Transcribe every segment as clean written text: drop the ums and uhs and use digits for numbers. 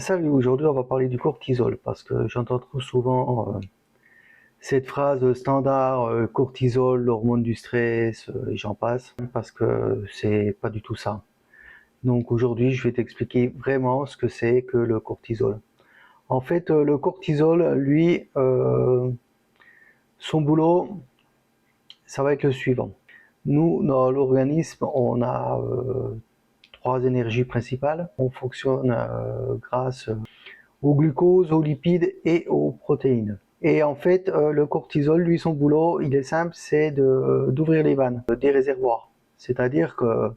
Salut, aujourd'hui on va parler du cortisol parce que j'entends trop souvent cette phrase standard cortisol, l'hormone du stress et j'en passe parce que c'est pas du tout ça. Donc aujourd'hui je vais t'expliquer vraiment ce que c'est que le cortisol. En fait le cortisol lui son boulot ça va être le suivant. Nous dans l'organisme on a trois énergies principales. On fonctionne grâce au glucose, aux lipides et aux protéines. Et en fait, le cortisol, lui, son boulot, il est simple, c'est d'ouvrir les vannes, des réservoirs. C'est-à-dire que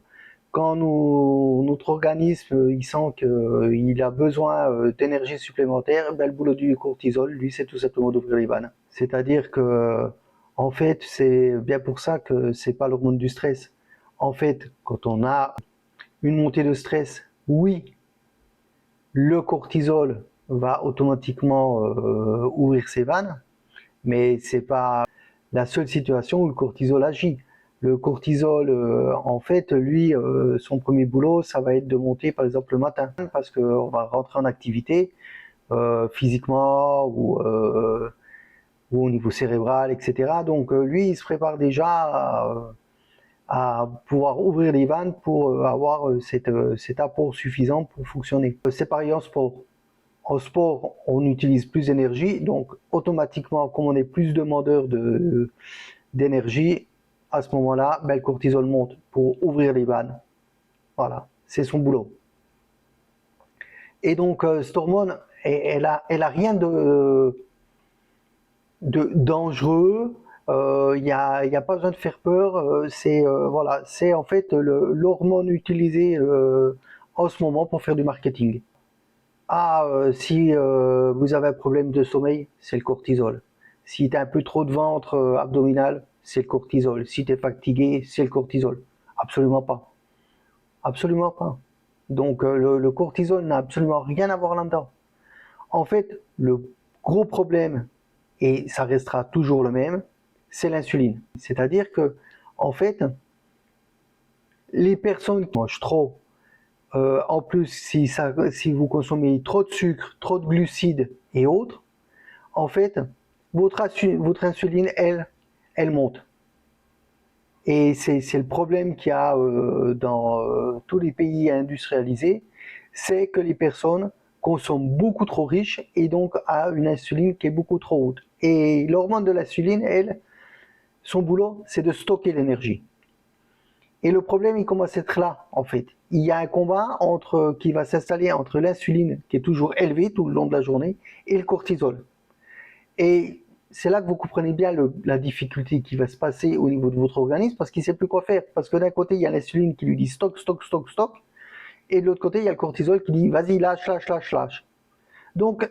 quand notre organisme il sent qu'il a besoin d'énergie supplémentaire, ben, le boulot du cortisol, lui, c'est tout simplement d'ouvrir les vannes. C'est-à-dire que, en fait, c'est bien pour ça que c'est pas l'hormone du stress. En fait, quand on a une montée de stress, oui, le cortisol va automatiquement ouvrir ses vannes, mais c'est pas la seule situation où le cortisol agit. Le cortisol, en fait, lui, son premier boulot, ça va être de monter, par exemple, le matin, parce qu'on va rentrer en activité physiquement ou au niveau cérébral, etc. Donc, lui, il se prépare déjà à pouvoir ouvrir les vannes pour avoir cet apport suffisant pour fonctionner. C'est pareil en sport. En sport, on utilise plus d'énergie, donc automatiquement, comme on est plus demandeur d'énergie, à ce moment-là, ben, le cortisol monte pour ouvrir les vannes. Voilà, c'est son boulot. Et donc, cette hormone, elle a rien de dangereux. Il n'y a pas besoin de faire peur. Voilà, c'est en fait l'hormone utilisée en ce moment pour faire du marketing. Si vous avez un problème de sommeil, c'est le cortisol. Si tu as un peu trop de ventre abdominal, c'est le cortisol. Si tu es fatigué, c'est le cortisol. Absolument pas. Absolument pas. Donc le cortisol n'a absolument rien à voir là-dedans. En fait, le gros problème, et ça restera toujours le même, c'est l'insuline. C'est-à-dire que, en fait, les personnes qui mangent trop, en plus, si vous consommez trop de sucre, trop de glucides et autres, en fait, votre insuline, elle monte. Et c'est le problème qu'il y a dans tous les pays industrialisés, c'est que les personnes consomment beaucoup trop riche et donc a une insuline qui est beaucoup trop haute. Et l'hormone de l'insuline, elle, son boulot, c'est de stocker l'énergie. Et le problème, il commence à être là, en fait. Il y a un combat qui va s'installer entre l'insuline, qui est toujours élevée tout le long de la journée, et le cortisol. Et c'est là que vous comprenez bien la difficulté qui va se passer au niveau de votre organisme, parce qu'il ne sait plus quoi faire. Parce que d'un côté, il y a l'insuline qui lui dit stock, stock, stock, stock, et de l'autre côté, il y a le cortisol qui dit vas-y, lâche, lâche, lâche, lâche. Donc,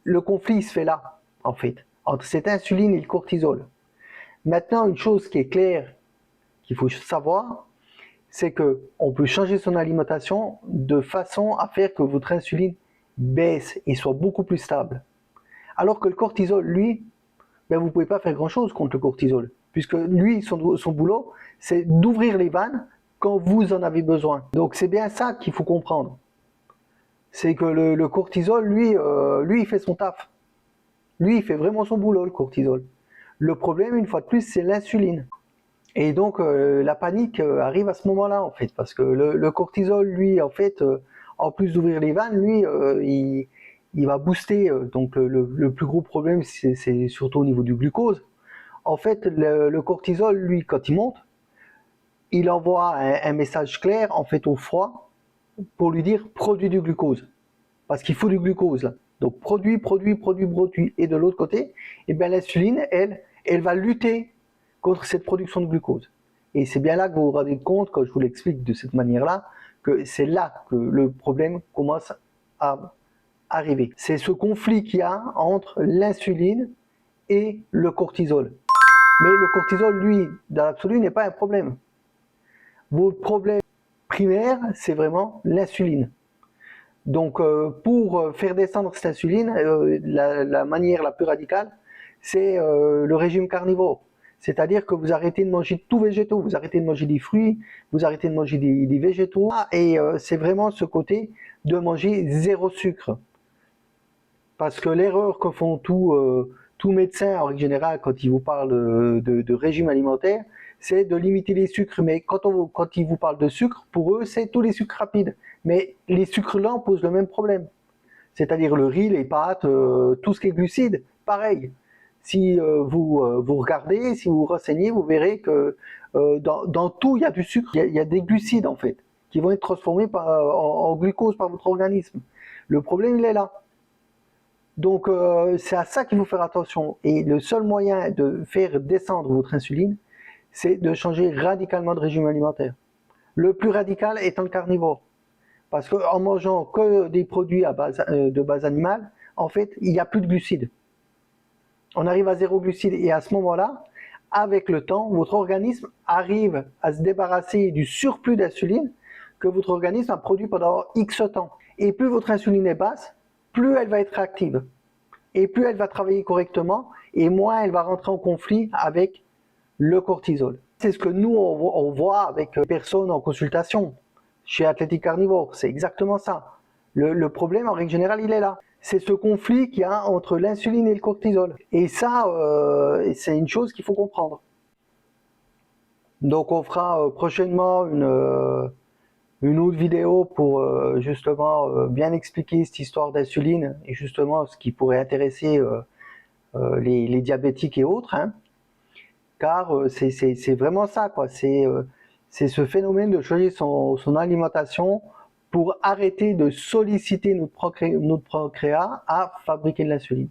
le conflit se fait là, en fait, entre cette insuline et le cortisol. Maintenant, une chose qui est claire, qu'il faut savoir, c'est qu'on peut changer son alimentation de façon à faire que votre insuline baisse et soit beaucoup plus stable. Alors que le cortisol, lui, ben vous ne pouvez pas faire grand-chose contre le cortisol, puisque lui, son boulot, c'est d'ouvrir les vannes quand vous en avez besoin. Donc c'est bien ça qu'il faut comprendre. C'est que le cortisol, lui, il fait son taf. Lui, il fait vraiment son boulot, le cortisol. Le problème, une fois de plus, c'est l'insuline. Et donc la panique arrive à ce moment-là en fait, parce que le cortisol, lui, en fait, en plus d'ouvrir les vannes, lui, il va booster. Donc le plus gros problème, c'est surtout au niveau du glucose. En fait, le cortisol, lui, quand il monte, il envoie un message clair en fait au foie pour lui dire produis du glucose, parce qu'il faut du glucose là. Donc produit, produit, produit, produit. Et de l'autre côté, eh bien l'insuline, elle va lutter contre cette production de glucose. Et c'est bien là que vous vous rendez compte, quand je vous l'explique de cette manière-là, que c'est là que le problème commence à arriver. C'est ce conflit qu'il y a entre l'insuline et le cortisol. Mais le cortisol, lui, dans l'absolu, n'est pas un problème. Votre problème primaire, c'est vraiment l'insuline. Donc, pour faire descendre cette insuline, la manière la plus radicale, c'est le régime carnivore. C'est-à-dire que vous arrêtez de manger tout végétaux, vous arrêtez de manger des fruits, vous arrêtez de manger des végétaux. Et c'est vraiment ce côté de manger zéro sucre. Parce que l'erreur que font tout médecin en règle générale quand il vous parle de régime alimentaire, c'est de limiter les sucres. Mais quand ils vous parlent de sucre, pour eux, c'est tous les sucres rapides. Mais les sucres lents posent le même problème. C'est-à-dire le riz, les pâtes, tout ce qui est glucides, pareil. Si vous regardez, si vous vous renseignez, vous verrez que dans tout, il y a du sucre, il y a des glucides en fait, qui vont être transformés en glucose par votre organisme. Le problème, il est là. Donc c'est à ça qu'il faut faire attention. Et le seul moyen de faire descendre votre insuline, c'est de changer radicalement de régime alimentaire. Le plus radical étant le carnivore. Parce qu'en mangeant que des produits de base animale, en fait, il n'y a plus de glucides. On arrive à zéro glucides et à ce moment-là, avec le temps, votre organisme arrive à se débarrasser du surplus d'insuline que votre organisme a produit pendant X temps. Et plus votre insuline est basse, plus elle va être réactive. Et plus elle va travailler correctement, et moins elle va rentrer en conflit avec le cortisol. C'est ce que nous, on voit avec les personnes en consultation chez Athletic Carnivore. C'est exactement ça. Le problème, en règle générale, il est là. C'est ce conflit qu'il y a entre l'insuline et le cortisol. Et ça, c'est une chose qu'il faut comprendre. Donc on fera prochainement une autre vidéo pour justement bien expliquer cette histoire d'insuline et justement ce qui pourrait intéresser les diabétiques et autres, hein. Car c'est vraiment ça, quoi. C'est ce phénomène de changer son alimentation pour arrêter de solliciter notre pancréas à fabriquer de l'insuline.